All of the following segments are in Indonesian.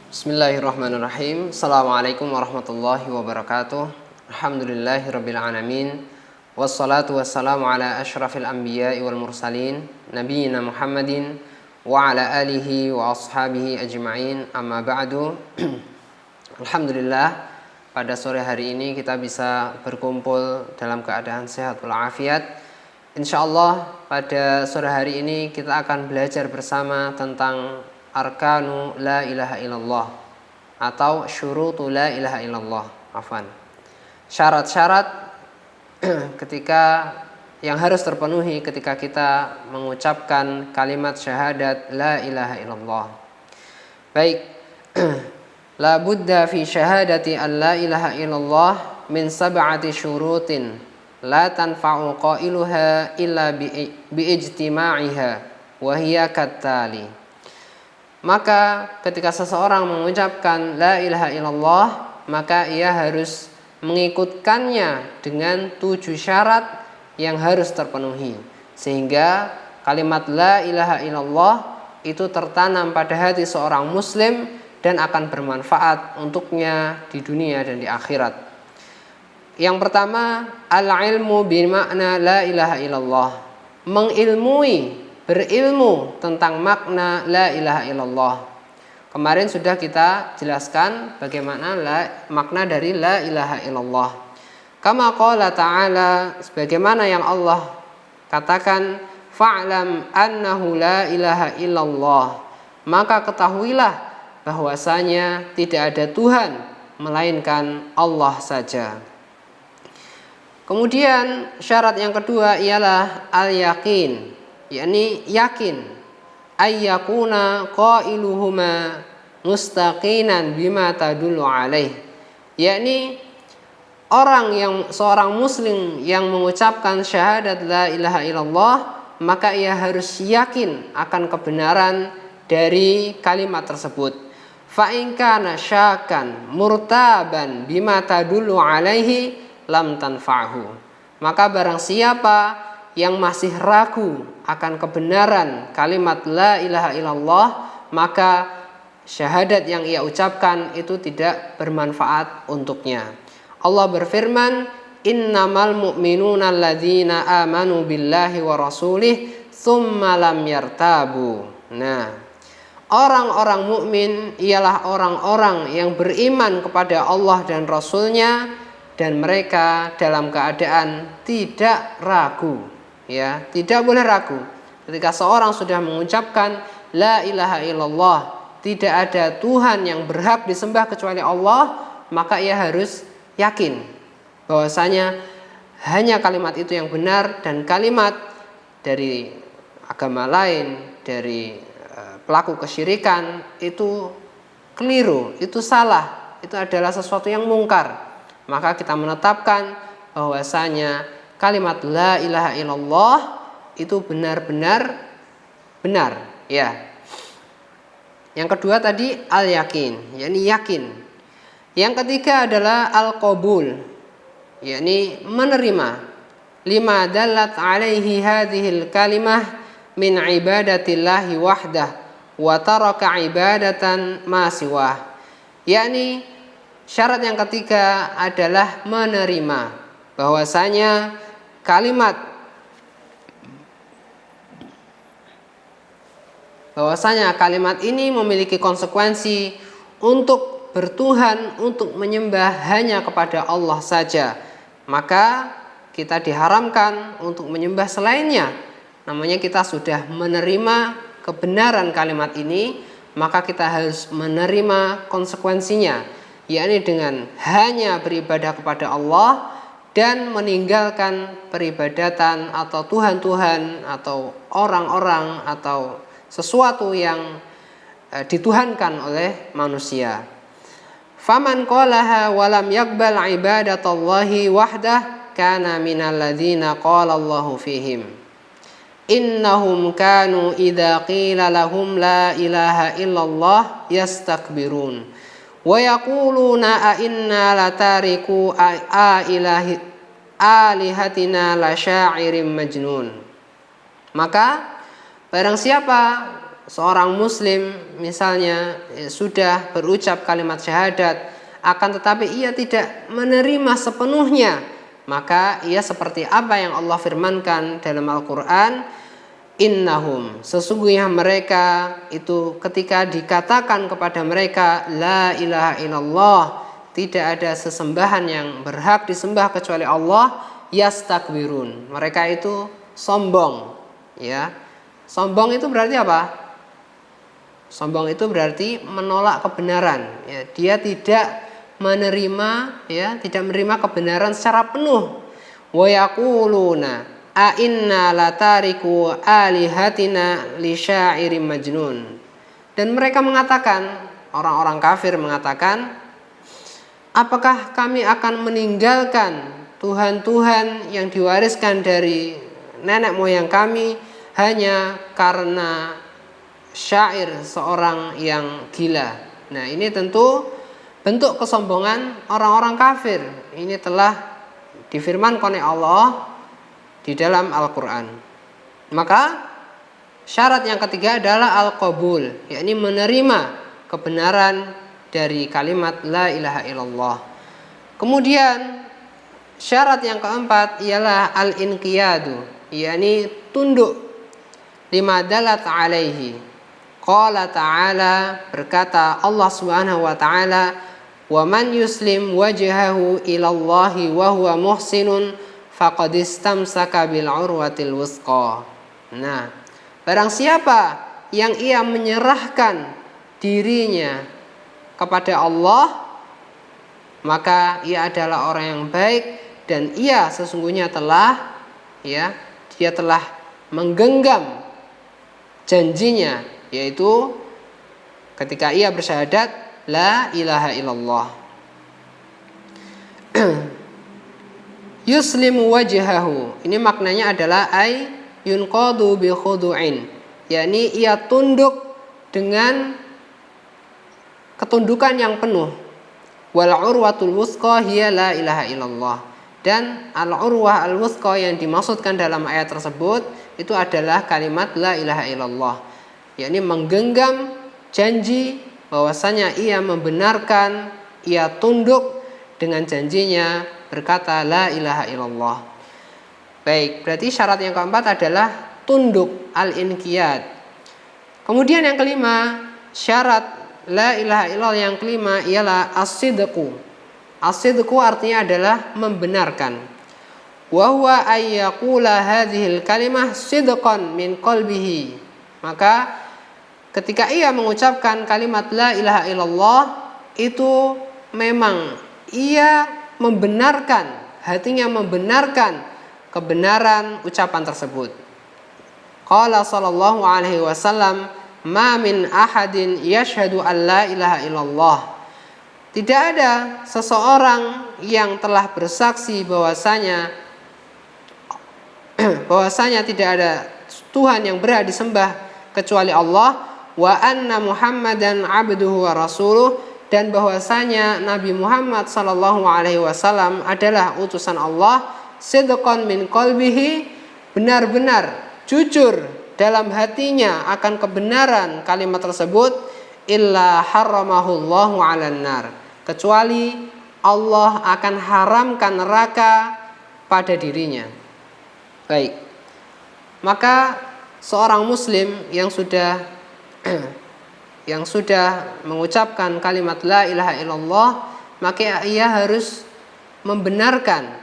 Bismillahirrahmanirrahim. Assalamualaikum warahmatullahi wabarakatuh. Alhamdulillahirabbil alamin. Wassalatu wassalamu ala asyrafil anbiya'i wal mursalin nabiyina Muhammadin wa ala alihi wa ashabihi ajma'in. Amma ba'du. Alhamdulillah, pada sore hari ini kita bisa berkumpul dalam keadaan sehat walafiat. Insyaallah pada sore hari ini kita akan belajar bersama tentang arkanu la ilaha illallah atau syurutu la ilaha illallah. Syarat-syarat ketika yang harus terpenuhi ketika kita mengucapkan kalimat syahadat la ilaha illallah. Baik, la budda fi syahadati an la ilaha illallah min sab'ati syurutin la tanfa'u qailuha illa bi ijtima'iha wa hiya kattali. Maka ketika seseorang mengucapkan la ilaha illallah, maka ia harus mengikutkannya dengan 7 syarat yang harus terpenuhi, sehingga kalimat la ilaha illallah itu tertanam pada hati seorang muslim dan akan bermanfaat untuknya di dunia dan di akhirat. Yang pertama, al-ilmu bi makna la ilaha illallah, berilmu tentang makna la ilaha illallah. Kemarin sudah kita jelaskan bagaimana makna dari la ilaha illallah. Kama qala ta'ala, sebagaimana yang Allah katakan, fa'lam annahu la ilaha illallah, maka ketahuilah bahwasanya tidak ada Tuhan melainkan Allah saja. Kemudian syarat yang kedua ialah al-yaqin, yakni yakin, ayyakuna qailuhuma mustaqinan bima tadullu alaih, yakni seorang muslim yang mengucapkan syahadat la ilaha illallah, maka ia harus yakin akan kebenaran dari kalimat tersebut. Fa in kana syakan murtaban bima tadullu alaihi lam tanfa'hu, maka barang siapa yang masih ragu akan kebenaran kalimat la ilaha illallah, maka syahadat yang ia ucapkan itu tidak bermanfaat untuknya. Allah berfirman, innamal mu'minuna alladzina amanu billahi wa rasulih tsumma lam yartabu. Nah, orang-orang mukmin ialah orang-orang yang beriman kepada Allah dan Rasulnya dan mereka dalam keadaan tidak ragu. Ya, tidak boleh ragu. Ketika seorang sudah mengucapkan la ilaha illallah, tidak ada Tuhan yang berhak disembah kecuali Allah, maka ia harus yakin bahwasanya hanya kalimat itu yang benar, dan kalimat dari agama lain, dari pelaku kesyirikan itu keliru, itu salah, itu adalah sesuatu yang mungkar. Maka kita menetapkan bahwasanya kalimat la ilaha illallah itu benar-benar benar, ya. Yang kedua tadi al-yakin, yakni yakin. Yang ketiga adalah al-qabul, yakni menerima. Lima dallat alaihi hadhil kalimah min ibadatillahi wahdah wa taraka ibadatan ma siwah. Yakni syarat yang ketiga adalah menerima bahwasanya kalimat ini memiliki konsekuensi untuk bertuhan, untuk menyembah hanya kepada Allah saja. Maka kita diharamkan untuk menyembah selainnya. Namanya kita sudah menerima kebenaran kalimat ini, maka kita harus menerima konsekuensinya, yakni dengan hanya beribadah kepada Allah dan meninggalkan peribadatan atau Tuhan-Tuhan atau orang-orang atau sesuatu yang dituhankan oleh manusia. Faman qalaha wa lam yaqbal ibadatallahi wahdah kana minal ladzina qala Allahu fihim innahum kanu idza qila lahum la ilaha illallah yastakbirun wa yaquluna a inna latariku alihatina lasyairim majnun. Maka barang siapa seorang muslim misalnya sudah berucap kalimat syahadat akan tetapi ia tidak menerima sepenuhnya, maka ia seperti apa yang Allah firmankan dalam Al-Quran, innahum, sesungguhnya mereka itu ketika dikatakan kepada mereka la ilaha illallah, tidak ada sesembahan yang berhak disembah kecuali Allah, yastakbirun, mereka itu sombong. Ya, sombong itu berarti apa? Sombong itu berarti menolak kebenaran. Ya, dia tidak menerima, ya, tidak menerima kebenaran secara penuh. Wa yaquluna a inna latariku alihatina li syairim majnun. Dan mereka mengatakan, orang-orang kafir mengatakan, apakah kami akan meninggalkan Tuhan-Tuhan yang diwariskan dari nenek moyang kami hanya karena syair seorang yang gila. Nah, ini tentu bentuk kesombongan orang-orang kafir. Ini telah difirmankan oleh Allah di dalam Al-Quran. Maka syarat yang ketiga adalah al-qabul, yakni menerima kebenaran dari kalimat la ilaha illallah. Kemudian syarat yang keempat ialah al-inqiyadu, yakni tunduk lima dalat alaihi. Qala ta'ala, berkata Allah Subhanahu wa ta'ala, wa man yuslim wajhahu ilallahi wa huwa muhsinun faqad istamsaka bil urwatil wusqa. Nah, barang siapa yang ia menyerahkan dirinya kepada Allah, maka ia adalah orang yang baik dan ia sesungguhnya telah, ya, dia telah menggenggam janjinya, yaitu ketika ia bersyahadat la ilaha illallah. Yuslimu wajhahu, ini maknanya adalah ay yunqadu bi khudu'in, yakni ia tunduk dengan ketundukan yang penuh. Wal urwatul wusqa hiya la ilaha illallah, dan al urwah al wusqa yang dimaksudkan dalam ayat tersebut itu adalah kalimat la ilaha illallah, yakni menggenggam janji bahwasanya ia membenarkan, ia tunduk dengan janjinya berkata la ilaha illallah. Baik, berarti syarat yang keempat adalah tunduk, al-inqiyad. Kemudian yang kelima, syarat la ilaha illallah yang kelima ialah as-sidqu. As-sidqu artinya adalah membenarkan. Wa huwa ay yaqula hadhil kalimah sidqan min qalbihi. Maka ketika ia mengucapkan kalimat la ilaha illallah itu memang ia membenarkan, hatinya membenarkan kebenaran ucapan tersebut. Qala sallallahu alaihi wasallam, ma min ahadin yashhadu an la ilaha illallah. Tidak ada seseorang yang telah bersaksi bahwasanya tidak ada Tuhan yang berhak disembah kecuali Allah, wa anna Muhammadan abduhu wa rasuluh, dan bahwasanya Nabi Muhammad sallallahu alaihi wasallam adalah utusan Allah, sidqan min qalbihi, benar-benar jujur dalam hatinya akan kebenaran kalimat tersebut, illa harramahullahu 'alan nar, kecuali Allah akan haramkan neraka pada dirinya. Baik. Maka seorang muslim yang sudah mengucapkan kalimat la ilaha illallah, maka ia harus membenarkan,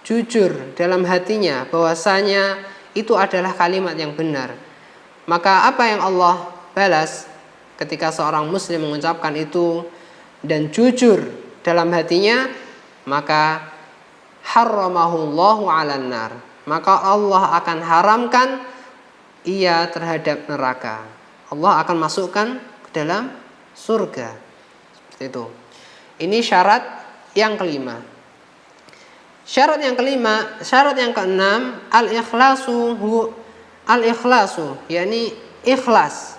jujur dalam hatinya bahwasanya itu adalah kalimat yang benar. Maka apa yang Allah balas ketika seorang muslim mengucapkan itu dan jujur dalam hatinya, maka harramahullahu 'alan nar, maka Allah akan haramkan ia terhadap neraka. Allah akan masukkan ke dalam surga. Seperti itu. Ini syarat yang kelima. Syarat yang keenam, al-ikhlasu, yakni ikhlas,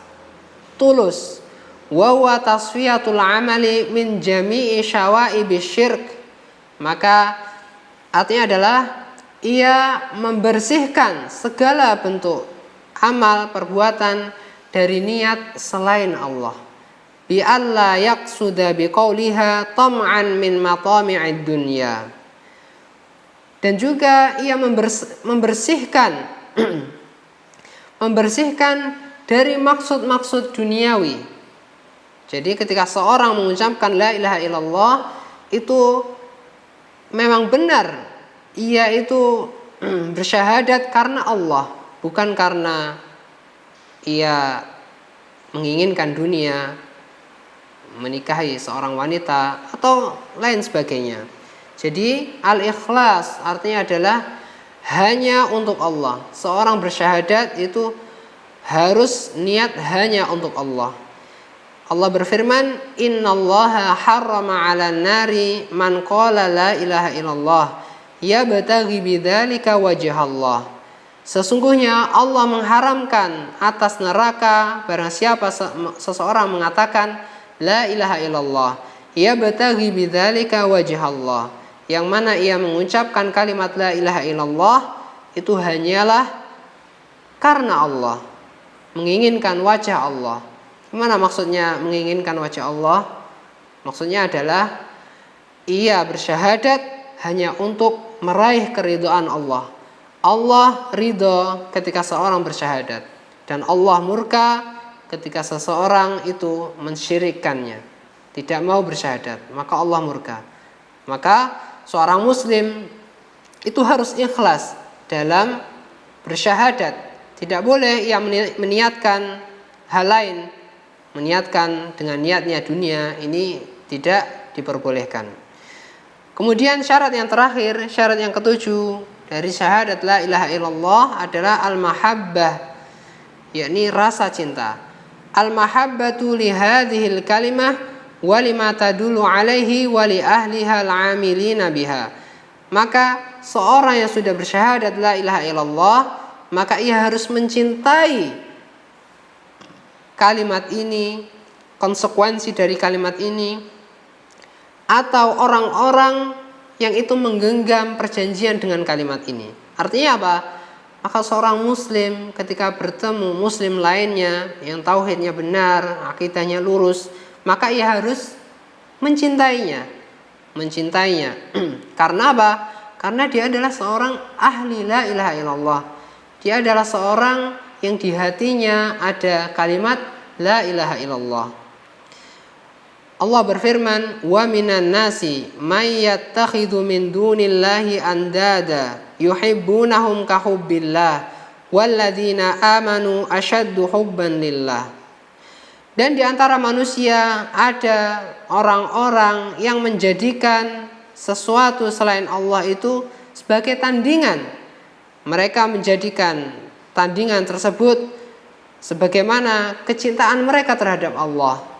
tulus. Wa huwa tasfiyatul amali min jami'i syawa'ibis syirk. Maka artinya adalah ia membersihkan segala bentuk amal perbuatan dari niat selain Allah. Bi alla yaqsuda biqauliha tam'an min matami'id dunya. Dan juga ia membersihkan dari maksud-maksud duniawi. Jadi ketika seorang mengucapkan la ilaha illallah, itu memang benar ia itu bersyahadat karena Allah, bukan karena ia menginginkan dunia, menikahi seorang wanita atau lain sebagainya. Jadi al-ikhlas artinya adalah hanya untuk Allah. Seorang bersyahadat itu harus niat hanya untuk Allah. Allah berfirman, innallaha harrama 'alan nari man qala la ilaha illallah yabtaghi bidzalika wajhallah. Sesungguhnya Allah mengharamkan atas neraka barang siapa seseorang mengatakan la ilaha illallah yabtaghi bidzalika wajhallah, yang mana ia mengucapkan kalimat la ilaha illallah itu hanyalah karena Allah, menginginkan wajah Allah. Gimana maksudnya menginginkan wajah Allah? Maksudnya adalah ia bersyahadat hanya untuk meraih keridhaan Allah. Allah ridho ketika seorang bersyahadat, dan Allah murka ketika seseorang itu mensyirikkannya, tidak mau bersyahadat, maka Allah murka. Maka seorang muslim itu harus ikhlas dalam bersyahadat. Tidak boleh ia meniatkan hal lain, meniatkan dengan niatnya dunia, ini tidak diperbolehkan. Kemudian syarat yang terakhir, syarat yang ketujuh dari syahadat la ilaha illallah adalah al-mahabbah, yakni rasa cinta. Al-mahabbatu li hadhil kalimah wa lima tadullu alaihi wa li ahliha al-amilina biha. Maka seorang yang sudah bersyahadat la ilaha illallah, maka ia harus mencintai kalimat ini, konsekuensi dari kalimat ini, atau orang-orang yang itu menggenggam perjanjian dengan kalimat ini. Artinya apa? Maka seorang muslim ketika bertemu muslim lainnya yang tauhidnya benar, akidahnya lurus, maka ia harus mencintainya. Karena apa? Karena dia adalah seorang ahli la ilaha illallah. Dia adalah seorang yang di hatinya ada kalimat la ilaha illallah. Allah berfirman, wa minan nasi may yattakhidhu min dunillahi andada yuhibbunahum ka hubbillah walladzina amanu ashaddu hubban lillah. Dan di antara manusia ada orang-orang yang menjadikan sesuatu selain Allah itu sebagai tandingan. Mereka menjadikan tandingan tersebut sebagaimana kecintaan mereka terhadap Allah.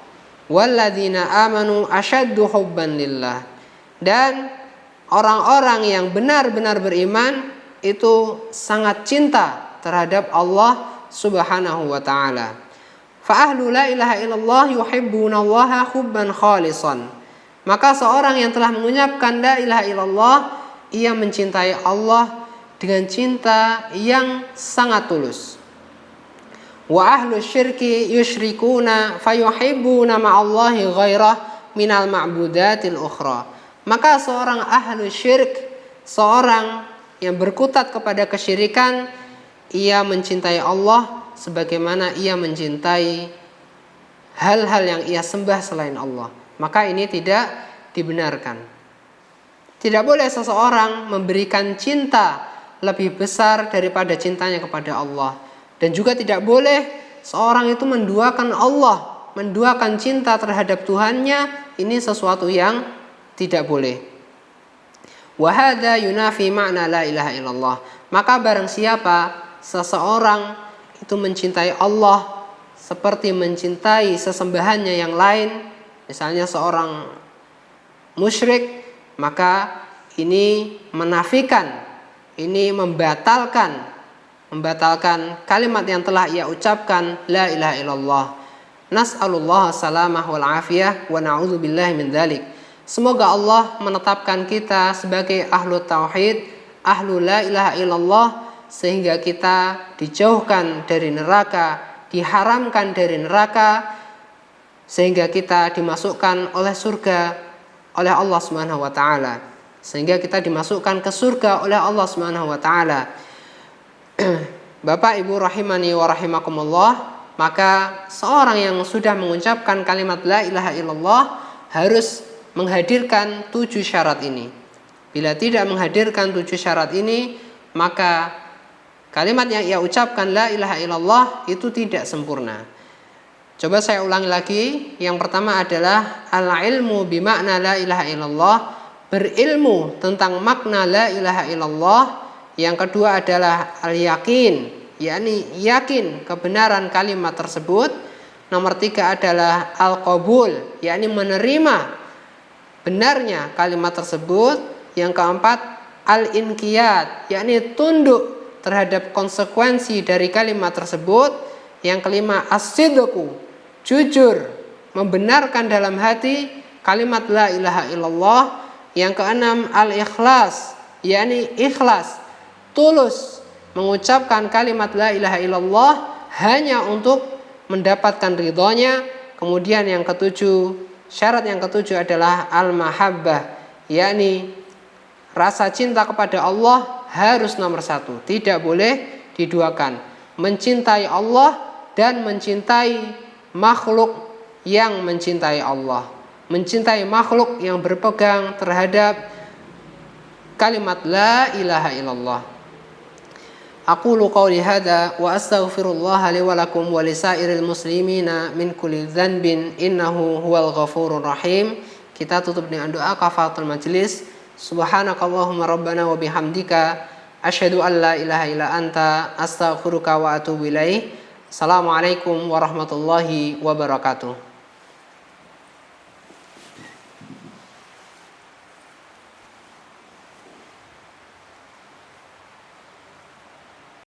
Walladzina amanu ashaddu hubban lillah. Dan orang-orang yang benar-benar beriman itu sangat cinta terhadap Allah Subhanahu wa taala. Fa ahlu la ilaha illallah yuhibbunallaha hubban khalisan. Maka seorang yang telah mengucapkan la ilaha illallah, ia mencintai Allah dengan cinta yang sangat tulus. Wa ahlu syirki yusyrikuna fayuhibbuna ma'allahi ghairah minal ma'budatil ukhra. Maka seorang ahlu syirik, seorang yang berkutat kepada kesyirikan, ia mencintai Allah sebagaimana ia mencintai hal-hal yang ia sembah selain Allah. Maka ini tidak dibenarkan. Tidak boleh seseorang memberikan cinta lebih besar daripada cintanya kepada Allah. Dan juga tidak boleh seorang itu menduakan Allah, menduakan cinta terhadap Tuhannya. Ini sesuatu yang tidak boleh. Wa hadza yunafi ma'na la ilaha illallah. Maka barang siapa seseorang itu mencintai Allah seperti mencintai sesembahannya yang lain, misalnya seorang musyrik, maka ini menafikan, ini membatalkan kalimat yang telah ia ucapkan la ilaha illallah. Nas'alullah salamah wal afiyah wa na'udzubillahi min dzalik. Semoga Allah menetapkan kita sebagai ahlu tauhid ahlu la ilaha illallah, sehingga kita dijauhkan dari neraka, diharamkan dari neraka, sehingga kita dimasukkan oleh surga oleh Allah Subhanahu wa taala, sehingga kita dimasukkan ke surga oleh Allah Subhanahu wa taala. Bapak Ibu rahimani wa rahimakumullah, maka seorang yang sudah mengucapkan kalimat la ilaha illallah harus menghadirkan 7 syarat ini. Bila tidak menghadirkan 7 syarat ini, maka kalimat yang ia ucapkan la ilaha illallah itu tidak sempurna. Coba saya ulangi lagi. Yang pertama adalah al-ilmu bimakna la ilaha illallah, berilmu tentang makna la ilaha illallah. Yang kedua adalah al-yakin, yakni yakin kebenaran kalimat tersebut. Nomor 3 adalah al-qabul, yakni menerima benarnya kalimat tersebut. Yang keempat al-inqiyad, yakni tunduk terhadap konsekuensi dari kalimat tersebut. Yang kelima as-sidqu, jujur membenarkan dalam hati kalimat la ilaha illallah. Yang keenam al-ikhlas, yakni ikhlas, tulus mengucapkan kalimat la ilaha illallah hanya untuk mendapatkan ridhonya. Kemudian yang ketujuh, syarat yang ketujuh adalah al-mahabbah, yakni rasa cinta kepada Allah harus nomor 1, tidak boleh diduakan. Mencintai Allah dan mencintai makhluk yang mencintai Allah, mencintai makhluk yang berpegang terhadap kalimat la ilaha illallah. Aqulu qawli hadza wa astaghfirullah li wa lakum wa lisairil muslimina min kulli dzanbin innahu huwal ghafurur rahim. Kita tutup dengan doa kafaratul majlis. Subhanakallahumma rabbana wa bihamdika asyhadu an la ilaha illa anta astaghfiruka wa atubu ilaik. Assalamualaikum warahmatullahi wabarakatuh.